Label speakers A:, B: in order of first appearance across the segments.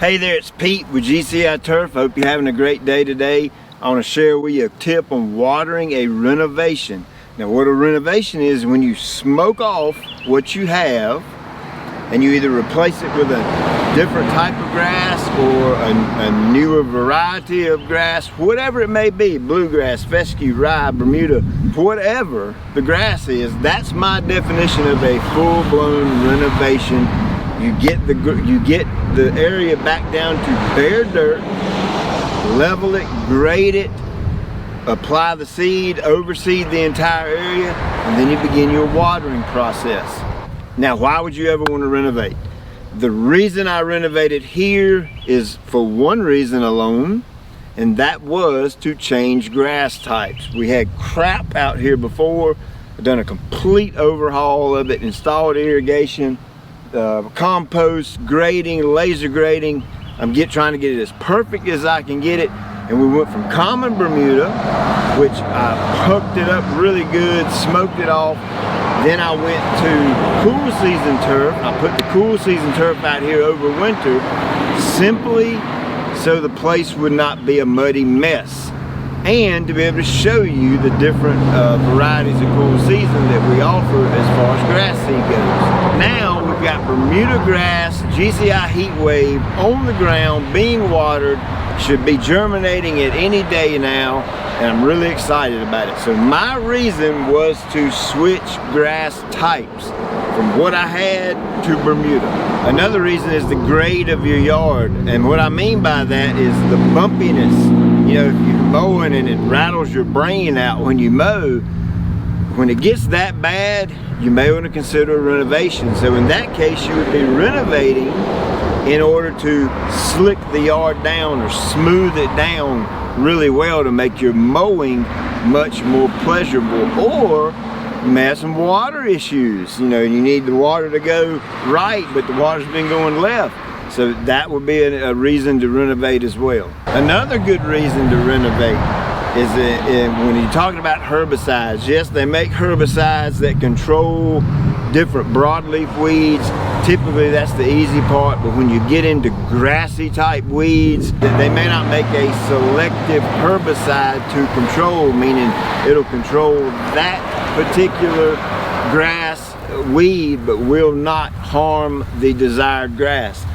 A: Hey there, it's Pete with GCI Turf. Hope you're having a great day today. I want to share with you a tip on watering a renovation. Now what a renovation is when you smoke off what you have and you either replace it with a different type of grass or a newer variety of grass, whatever it may be, bluegrass, fescue, rye, Bermuda, whatever the grass is. That's my definition of a full-blown renovation. You get the area back down to bare dirt, level it, grade it, apply the seed, overseed the entire area, and then you begin your watering process. Now, why would you ever want to renovate? The reason I renovated here is for one reason alone, and that was to change grass types. We had crap out here before. I've done a complete overhaul of it, installed irrigation, compost, grading, laser grading. I'm trying to get it as perfect as I can get it. And we went from common Bermuda, which I hooked it up really good, smoked it off. Then I went to cool season turf. I put the cool season turf out here over winter, simply so the place would not be a muddy mess, and to be able to show you the different varieties of cool season that we offer as far as grass seed goes. Now we've got Bermuda grass, GCI heat wave on the ground, being watered, should be germinating at any day now, and I'm really excited about it. So my reason was to switch grass types from what I had to Bermuda. Another reason is the grade of your yard, and what I mean by that is the bumpiness. You know, if you're mowing and it rattles your brain out when you mow, when it gets that bad, you may want to consider a renovation. So in that case, you would be renovating in order to slick the yard down or smooth it down really well to make your mowing much more pleasurable. Or you may have some water issues. You know, you need the water to go right, but the water's been going left. So that would be a reason to renovate as well. Another good reason to renovate is when you're talking about herbicides. Yes, they make herbicides that control different broadleaf weeds. Typically that's the easy part, but when you get into grassy type weeds, they may not make a selective herbicide to control, meaning it'll control that particular grass weed but will not harm the desired grass.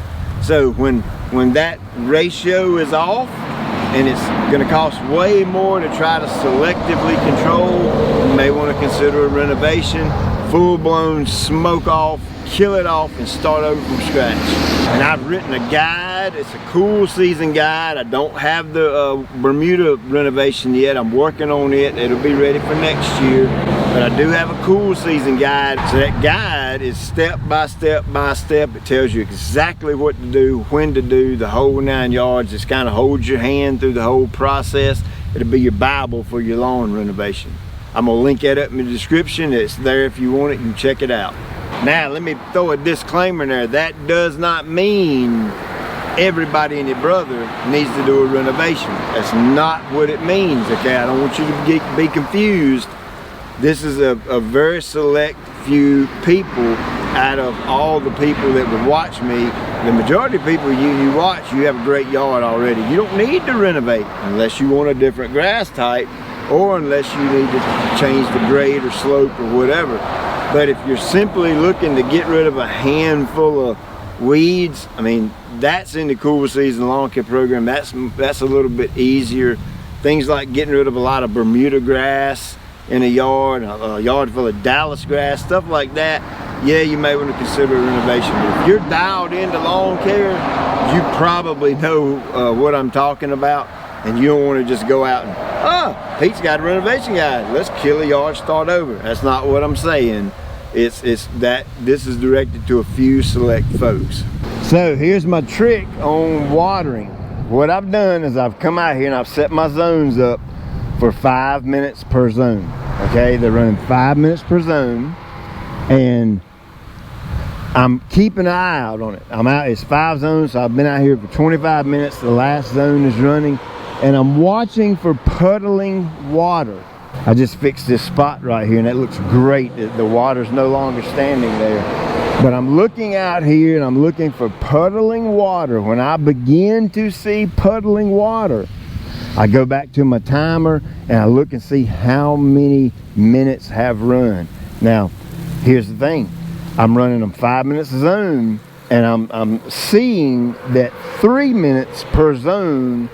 A: So when that ratio is off and it's going to cost way more to try to selectively control, you may want to consider a renovation, full-blown smoke off, kill it off, and start over from scratch. And I've written a guide. It's a cool season guide. I don't have the Bermuda renovation yet. I'm working on it. It'll be ready for next year. But I do have a cool season guide. So that guide is step by step by step. It tells you exactly what to do, when to do, the whole 9 yards. Just kind of holds your hand through the whole process. It'll be your Bible for your lawn renovation. I'm gonna link that up in the description. It's there if you want it. You can check it out. Now let me throw a disclaimer in there. That does not mean everybody and their brother needs to do a renovation. That's not what it means, okay? I don't want you to be confused. This is a very select few people out of all the people that would watch me. The majority of people you watch, you have a great yard already. You don't need to renovate unless you want a different grass type, or unless you need to change the grade or slope or whatever. But if you're simply looking to get rid of a handful of weeds, I mean, that's in the cool season lawn care program. That's a little bit easier. Things like getting rid of a lot of Bermuda grass in a yard full of Dallas grass, stuff like that, yeah, you may want to consider a renovation. But if you're dialed into lawn care, you probably know what I'm talking about, and you don't want to just go out and, Pete's got a renovation guide, let's kill a yard, start over. That's not what I'm saying. It's that this is directed to a few select folks. So here's my trick on watering. What I've done is I've come out here and I've set my zones up for 5 minutes per zone. Okay, they're running 5 minutes per zone, and I'm keeping an eye out on it. I'm out, it's 5 zones, so I've been out here for 25 minutes. The last zone is running, and I'm watching for puddling water. I just fixed this spot right here, and it looks great. The water's no longer standing there. But I'm looking out here and I'm looking for puddling water. When I begin to see puddling water, I go back to my timer and I look and see how many minutes have run. Now, here's the thing. I'm running them 5 minutes a zone, and I'm seeing that 3 minutes per zone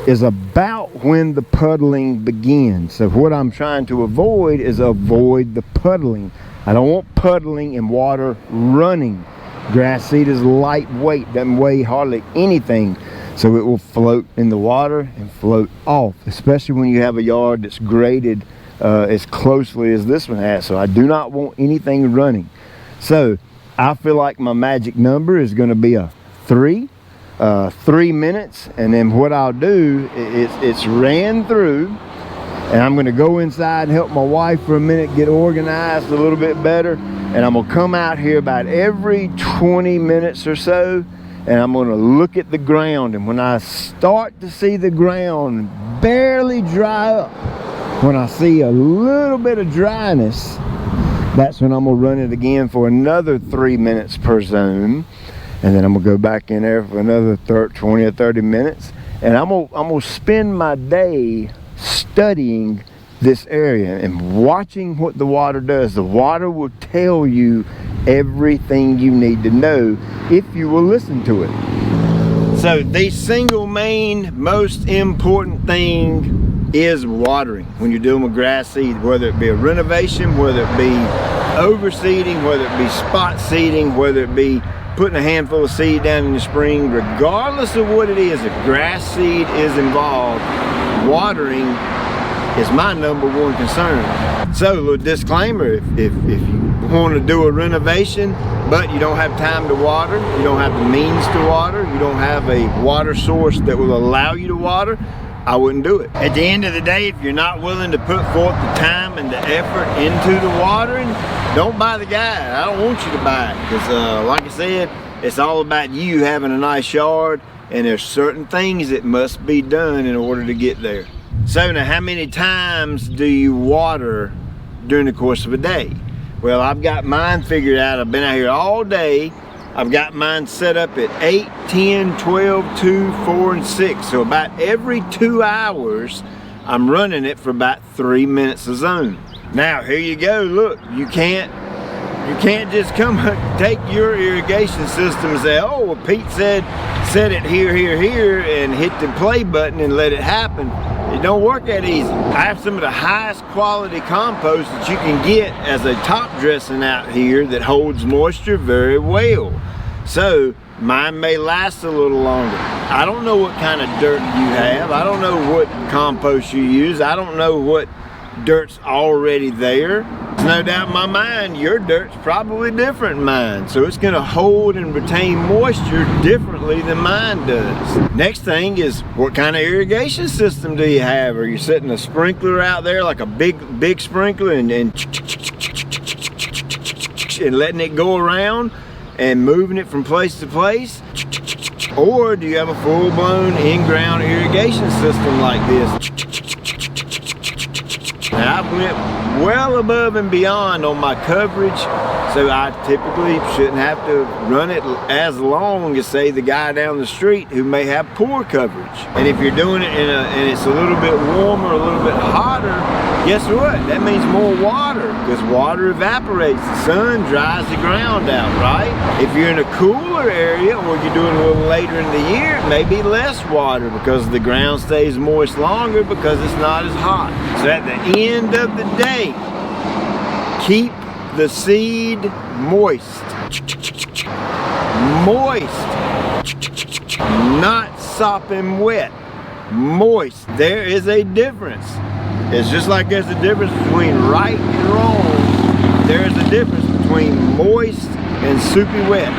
A: is about when the puddling begins. So what I'm trying to avoid is avoid the puddling. I don't want puddling and water running. Grass seed is lightweight, doesn't weigh hardly anything, so it will float in the water and float off, especially when you have a yard that's graded as closely as this one has. So I do not want anything running. So I feel like my magic number is going to be a 3 minutes, and then what I'll do is it's ran through, and I'm going to go inside and help my wife for a minute get organized a little bit better, and I'm going to come out here about every 20 minutes or so, and I'm going to look at the ground, and when I start to see the ground barely dry up, when I see a little bit of dryness, that's when I'm going to run it again for another 3 minutes per zone. And then I'm going to go back in there for another 20 or 30 minutes. And I'm going to spend my day studying this area and watching what the water does. The water will tell you everything you need to know if you will listen to it. So the single main most important thing is watering when you're dealing with grass seed, whether it be a renovation, whether it be overseeding, whether it be spot seeding, whether it be putting a handful of seed down in the spring. Regardless of what it is, if grass seed is involved, watering is my #1 concern. So a little disclaimer, if you want to do a renovation but you don't have time to water, you don't have the means to water, you don't have a water source that will allow you to water, I wouldn't do it. At the end of the day, if you're not willing to put forth the time and the effort into the watering, don't buy the guide. I don't want you to buy it, because like I said, it's all about you having a nice yard, and there's certain things that must be done in order to get there. So now, how many times do you water during the course of a day? Well, I've got mine figured out. I've been out here all day. I've got mine set up at 8, 10, 12, 2, 4, and 6. So about every 2 hours, I'm running it for about 3 minutes a zone. Now, here you go. Look, you can't just come take your irrigation system and say, oh, well, Pete said set it here, here, here, and hit the play button and let it happen. It don't work that easy. I have some of the highest quality compost that you can get as a top dressing out here that holds moisture very well. So mine may last a little longer. I don't know what kind of dirt you have. I don't know what compost you use. I don't know what dirt's already there. There's no doubt in my mind your dirt's probably different than mine, so it's going to hold and retain moisture differently than mine does. Next thing is, what kind of irrigation system do you have? Are you setting a sprinkler out there, like a big sprinkler, and letting it go around and moving it from place to place? Or do you have a full-blown in-ground irrigation system like this? Now, I went well above and beyond on my coverage, so I typically shouldn't have to run it as long as, say, the guy down the street who may have poor coverage. And if you're doing it and it's a little bit warmer, a little bit hotter, guess what? That means more water, because water evaporates. The sun dries the ground out, right? If you're in a cooler area, or you're doing a little later in the year, it may be less water because the ground stays moist longer because it's not as hot. So at the end of the day, keep the seed moist. Moist. Not sopping wet. Moist. There is a difference. It's just like there's a difference between right and wrong. There is a difference between moist and soupy wet.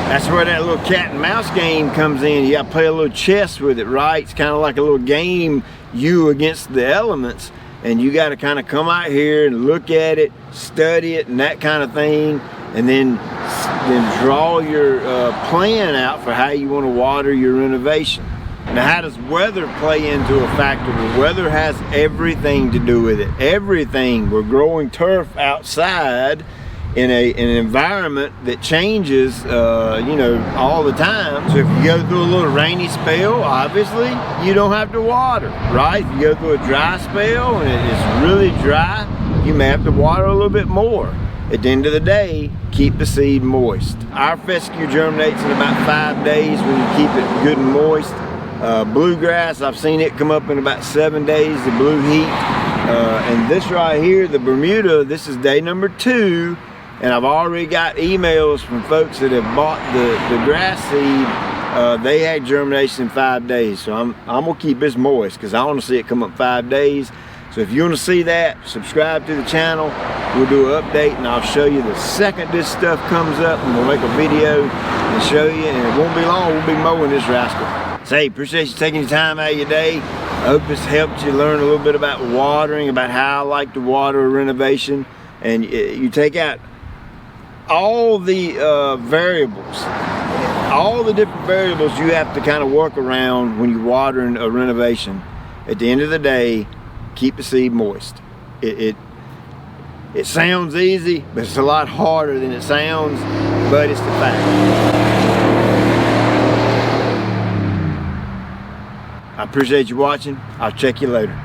A: That's where that little cat and mouse game comes in. You gotta play a little chess with it, right? It's kind of like a little game, you against the elements. And you got to kind of come out here and look at it, study it, and that kind of thing, and then draw your plan out for how you want to water your renovation. Now, how does weather play into a factor? The weather has everything to do with it. Everything. We're growing turf outside in an environment that changes, you know, all the time. So if you go through a little rainy spell, obviously you don't have to water, right? If you go through a dry spell and it's really dry, you may have to water a little bit more. At the end of the day, keep the seed moist. Our fescue germinates in about 5 days when you keep it good and moist. Bluegrass, I've seen it come up in about 7 days, the blue heat. And this right here, the Bermuda, this is day number 2. And I've already got emails from folks that have bought the grass seed. They had germination in 5 days. So I'm gonna keep this moist because I want to see it come up 5 days. So if you want to see that, subscribe to the channel. We'll do an update and I'll show you the second this stuff comes up, and we'll make a video and show you, and it won't be long, we'll be mowing this rascal. So hey, appreciate you taking your time out of your day. I hope this helped you learn a little bit about watering, about how I like to water a renovation. And you take out all the variables, all the different variables you have to kind of work around when you're watering a renovation. At the end of the day, keep the seed moist. It sounds easy, but it's a lot harder than it sounds, but it's the fact. I appreciate you watching. I'll check you later.